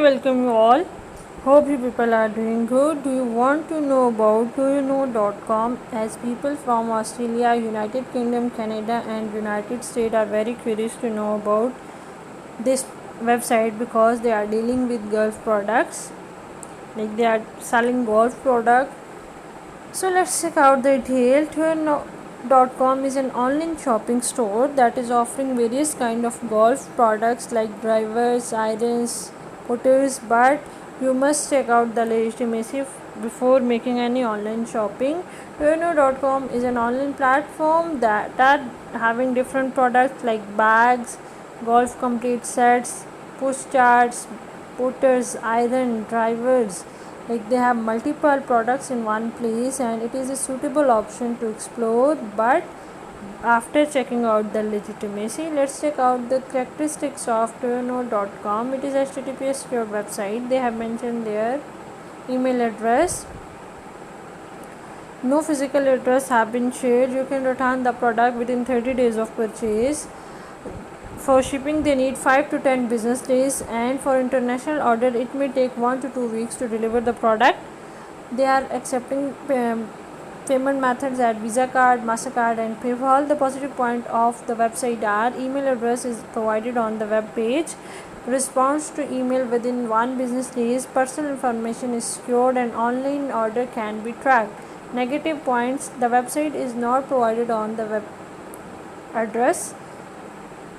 welcome you all. Hope you people are doing good. Do you want to know about doyouknow.com? As people from Australia, United Kingdom, Canada, and United States are very curious to know about this website because they are dealing with golf products, like they are selling golf product. So let's check out the detail. doyouknow.com is an online shopping store that is offering various kind of golf products like drivers, irons, putters, but you must check out the legitimacy before making any online shopping. doyouknow.com is an online platform that are having different products like bags, golf complete sets, push charts, putters, iron, drivers. Like they have multiple products in one place, and it is a suitable option to explore. But after checking out the legitimacy, let's check out the characteristics of doyouknow.com. It is HTTPS secure website. They have mentioned their email address. No physical address have been shared. You can return the product within 30 days of purchase. For shipping they need 5 to 10 business days, and for international order it may take 1 to 2 weeks to deliver the product. They are accepting payment methods at Visa card, MasterCard, and PayPal. The positive point of the website are email address is provided on the web page. Response to email within 1 business days. Personal information is secured and online order can be tracked. Negative points: the website is not provided on the web address.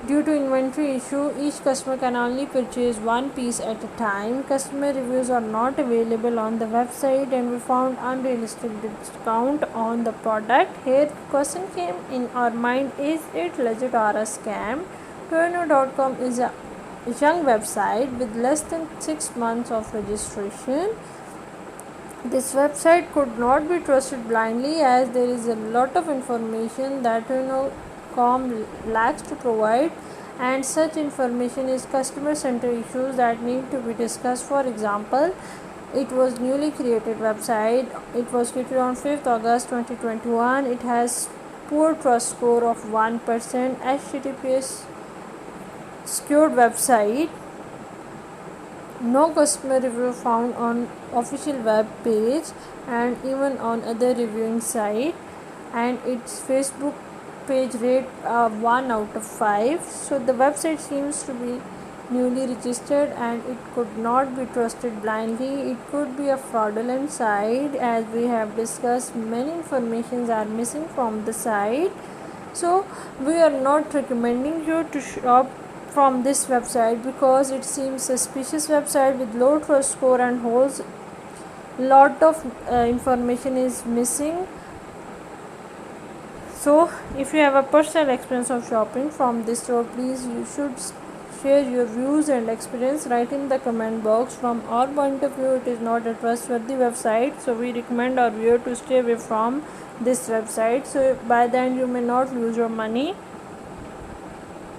Due to inventory issue, each customer can only purchase one piece at a time. Customer reviews are not available on the website, and we found unrealistic discount on the product. Here, question came in our mind: is it legit or a scam? doyouknow.com is a young website with less than 6 months of registration. This website could not be trusted blindly, as there is a lot of information that doyouknow.com lacks to provide, and such information is customer center issues that need to be discussed. For example, it was newly created website. It was created on 5th August 2021. It has poor trust score of 1%. HTTPS secured website. No customer review found on official web page and even on other reviewing site, and its Facebook page rate 1 out of 5. So the website seems to be newly registered and it could not be trusted blindly. It could be a fraudulent site, as we have discussed. Many informations are missing from the site, so we are not recommending you to shop from this website because it seems suspicious website with low trust score and holds lot of information is missing. So if you have a personal experience of shopping from this store, please you should share your views and experience. Write in the comment box. From our point of view, it is not a trustworthy website, so we recommend our viewer to stay away from this website. So by then you may not lose your money.